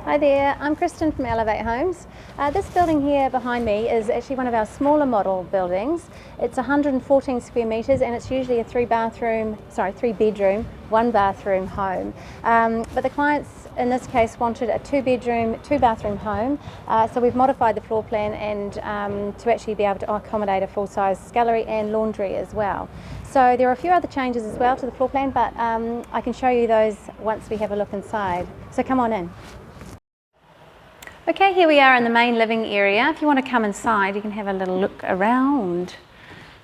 Hi there, I'm Kristen from Elevate Homes. This building here behind me is actually one of our smaller model buildings. It's 114 square metres and it's usually a three bedroom, one bathroom home. But the clients in this case wanted a two bedroom, two bathroom home. So we've modified the floor plan and to actually be able to accommodate a full size scullery and laundry as well. So there are a few other changes as well to the floor plan, but I can show you those once we have a look inside. So come on in. Okay, here we are in the main living area. If you want to come inside, you can have a little look around.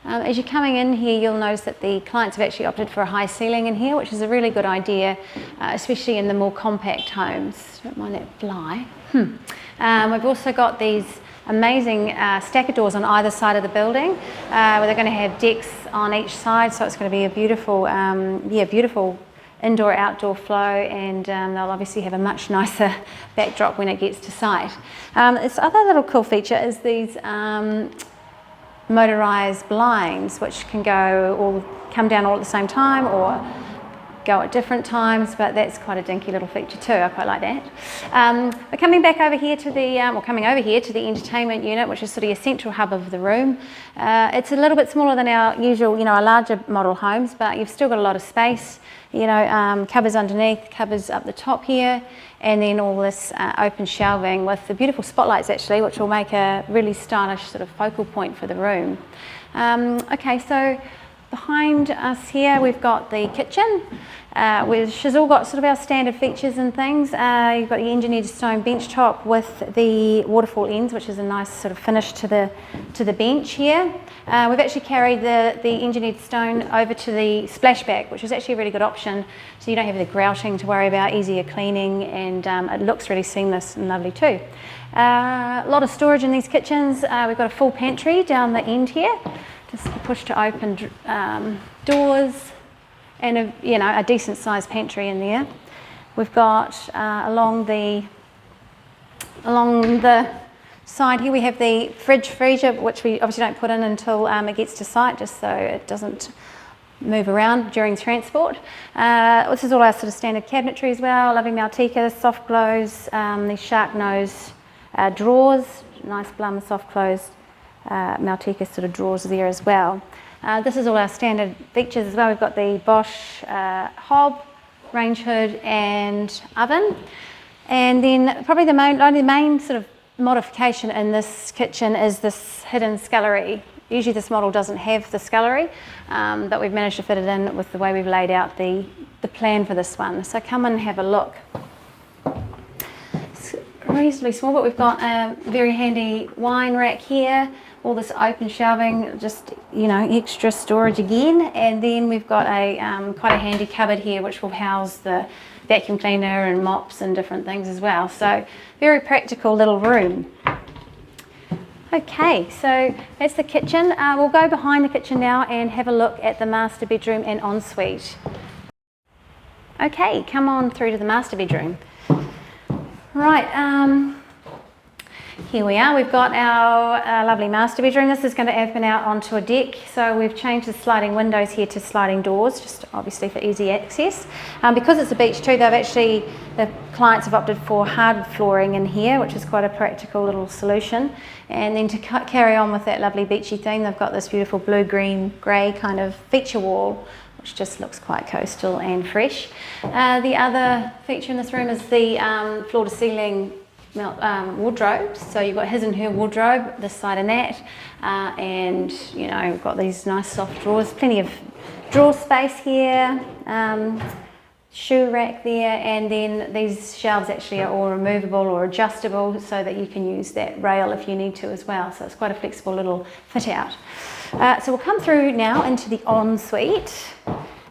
As you're coming in here, you'll notice that the clients have actually opted for a high ceiling in here, which is a really good idea, especially in the more compact homes. Don't mind that fly. We've also got these amazing stacker doors on either side of the building, where they're going to have decks on each side, so it's going to be a beautiful, beautiful indoor-outdoor flow, and they'll obviously have a much nicer backdrop when it gets to site. This other little cool feature is these motorised blinds, which can come down all at the same time or go at different times, but that's quite a dinky little feature too. I quite like that. We're coming back over here to the, entertainment unit, which is sort of your central hub of the room. It's a little bit smaller than our usual, our larger model homes, but you've still got a lot of space. Cupboards underneath, cupboards up the top here, and then all this open shelving with the beautiful spotlights actually, which will make a really stylish sort of focal point for the room. Okay, so behind us here we've got the kitchen, which has all got sort of our standard features and things. You've got the engineered stone bench top with the waterfall ends, which is a nice sort of finish to the bench here. We've actually carried the engineered stone over to the splashback, which is actually a really good option, so you don't have the grouting to worry about, easier cleaning, and it looks really seamless and lovely too. A lot of storage in these kitchens. We've got a full pantry down the end here, just push to open doors, and a decent sized pantry in there. We've got along the side here we have the freezer, which we obviously don't put in until it gets to site, just so it doesn't move around during transport. This is all our sort of standard cabinetry as well, lovely Maltika, soft close, these shark nose drawers, nice Blum soft closed Maltika sort of drawers there as well. This is all our standard features as well. We've got the Bosch hob, range hood and oven. And then probably the main sort of modification in this kitchen is this hidden scullery. Usually this model doesn't have the scullery, but we've managed to fit it in with the way we've laid out the plan for this one. So come and have a look. It's reasonably small, but we've got a very handy wine rack here. All this open shelving, just extra storage again, and then we've got a quite a handy cupboard here which will house the vacuum cleaner and mops and different things as well. So very practical little room. Okay, so that's the kitchen. We'll go behind the kitchen now and have a look at the master bedroom and ensuite. Okay, come on through to the master bedroom. Right. Here we are, we've got our lovely master bedroom. This is going to open out onto a deck, so we've changed the sliding windows here to sliding doors, just obviously for easy access. Because it's a beach too, the clients have opted for hard flooring in here, which is quite a practical little solution. And then to carry on with that lovely beachy theme, they've got this beautiful blue, green, grey kind of feature wall, which just looks quite coastal and fresh. The other feature in this room is the floor to ceiling wardrobe. So you've got his and her wardrobe this side and that, and we've got these nice soft drawers, plenty of drawer space here, shoe rack there, and then these shelves actually are all removable or adjustable so that you can use that rail if you need to as well, so it's quite a flexible little fit out. So we'll come through now into the ensuite.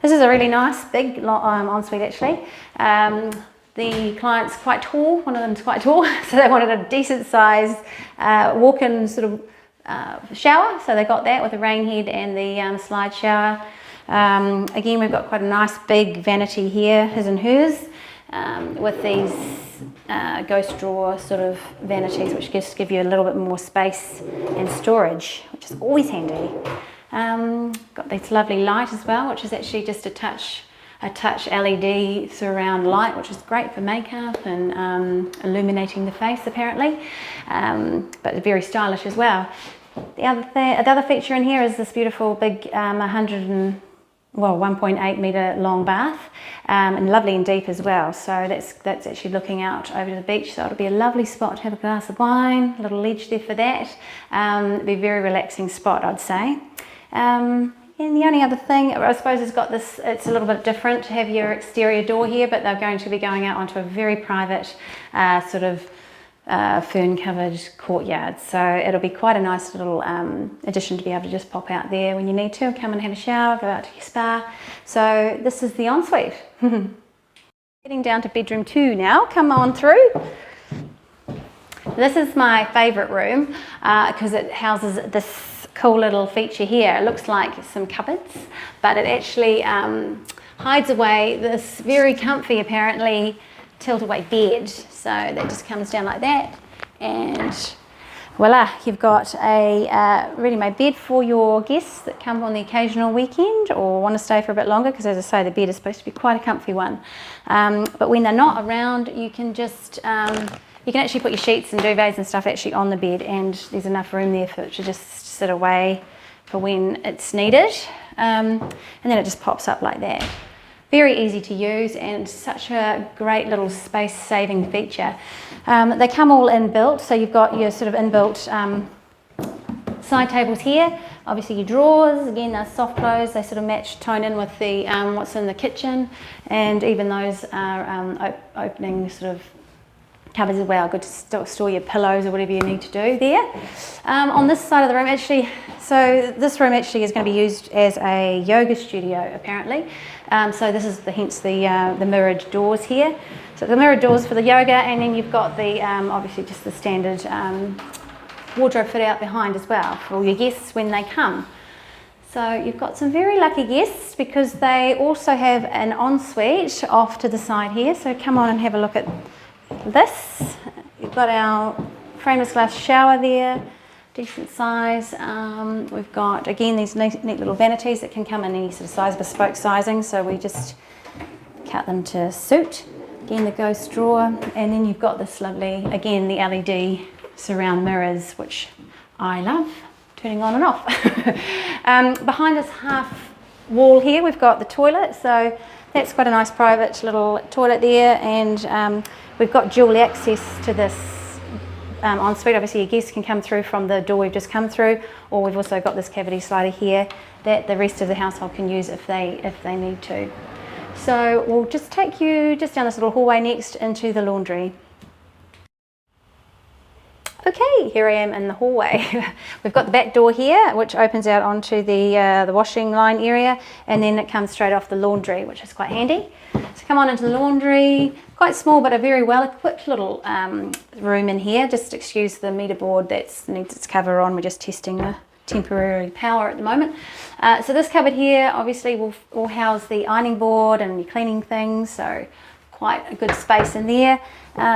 This is a really nice big ensuite actually. The client's quite tall, one of them's quite tall, so they wanted a decent size walk-in sort of shower, so they got that with a rain head and the slide shower. Again, we've got quite a nice big vanity here, his and hers, with these ghost drawer sort of vanities, which just give you a little bit more space and storage, which is always handy. Got this lovely light as well, which is actually just a touch a touch LED surround light, which is great for makeup and illuminating the face apparently, but very stylish as well. The other feature in here is this beautiful big 1.8 metre long bath, and lovely and deep as well. So that's actually looking out over to the beach, so it'll be a lovely spot to have a glass of wine, a little ledge there for that. It'll be a very relaxing spot, I'd say. And the only other thing, I suppose, it's got this, it's a little bit different to have your exterior door here, but they're going to be going out onto a very private sort of fern-covered courtyard, so it'll be quite a nice little addition to be able to just pop out there when you need to, come and have a shower, go out to your spa. So this is the ensuite. Getting down to bedroom 2 now, come on through. This is my favourite room because it houses this cool little feature here. It looks like some cupboards, but it actually hides away this very comfy, apparently, tilt-away bed. So that just comes down like that, and voila, you've got a ready-made bed for your guests that come on the occasional weekend or want to stay for a bit longer, because as I say, the bed is supposed to be quite a comfy one. But when they're not around, you can just you can actually put your sheets and duvets and stuff actually on the bed, and there's enough room there for it to just sit away for when it's needed, and then it just pops up like that. Very easy to use and such a great little space saving feature. They come all inbuilt, so you've got your sort of inbuilt side tables here. Obviously your drawers, again they're soft close, they sort of match tone in with the what's in the kitchen, and even those are opening sort of cupboards as well, good to store your pillows or whatever you need to do there. On this side of the room, actually, so this room actually is going to be used as a yoga studio apparently. So this is hence the mirrored doors here. So the mirrored doors for the yoga, and then you've got the obviously just the standard wardrobe fit out behind as well for all your guests when they come. So you've got some very lucky guests because they also have an ensuite off to the side here. So come on and have a look at this. You've got our frameless glass shower there, decent size. We've got again these neat little vanities that can come in any sort of size, bespoke sizing, so we just cut them to suit. Again the ghost drawer, and then you've got this lovely, again the LED surround mirrors, which I love turning on and off. Behind this half wall here we've got the toilet, so that's quite a nice private little toilet there, and we've got dual access to this ensuite. Obviously your guests can come through from the door we've just come through, or we've also got this cavity slider here that the rest of the household can use if they need to. So we'll just take you just down this little hallway next into the laundry. Okay, here I am in the hallway. We've got the back door here, which opens out onto the washing line area, and then it comes straight off the laundry, which is quite handy. So come on into the laundry. Quite small, but a very well-equipped little room in here. Just excuse the meter board that needs its cover on. We're just testing the temporary power at the moment. So this cupboard here obviously will house the ironing board and your cleaning things, so quite a good space in there.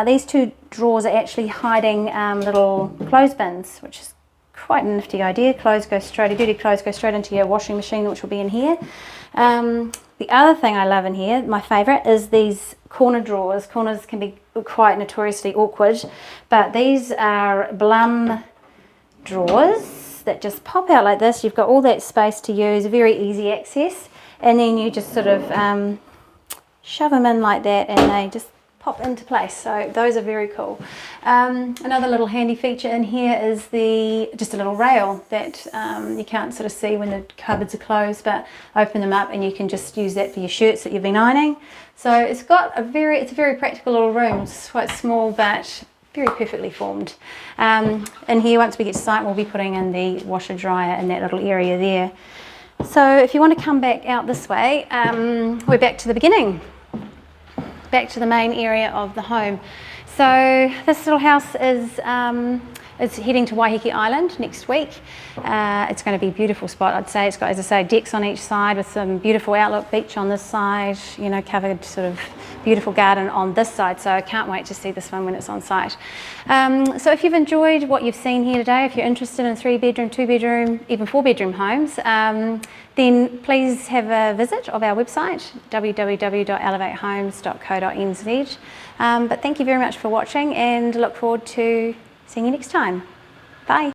These two drawers are actually hiding little clothes bins, which is quite a nifty idea. Dirty clothes go straight into your washing machine, which will be in here. The other thing I love in here, my favourite, is these corner drawers. Corners can be quite notoriously awkward, but these are Blum drawers that just pop out like this. You've got all that space to use, very easy access, and then you just sort of shove them in like that and they just pop into place. So those are very cool. Another little handy feature in here is just a little rail that you can't sort of see when the cupboards are closed, but open them up and you can just use that for your shirts that you've been ironing. So it's a very practical little room. It's quite small but very perfectly formed. And here, once we get to site, we'll be putting in the washer dryer in that little area there. So if you want to come back out this way, we're back to the beginning. Back to the main area of the home. So this little house is It's heading to Waiheke Island next week. It's going to be a beautiful spot, I'd say. It's got, as I say, decks on each side with some beautiful outlook, beach on this side, you know, covered sort of beautiful garden on this side. So I can't wait to see this one when it's on site. So if you've enjoyed what you've seen here today, if you're interested in 3-bedroom, 2-bedroom, even 4-bedroom homes, then please have a visit of our website, www.elevatehomes.co.nz. But thank you very much for watching, and look forward to seeing you next time. Bye.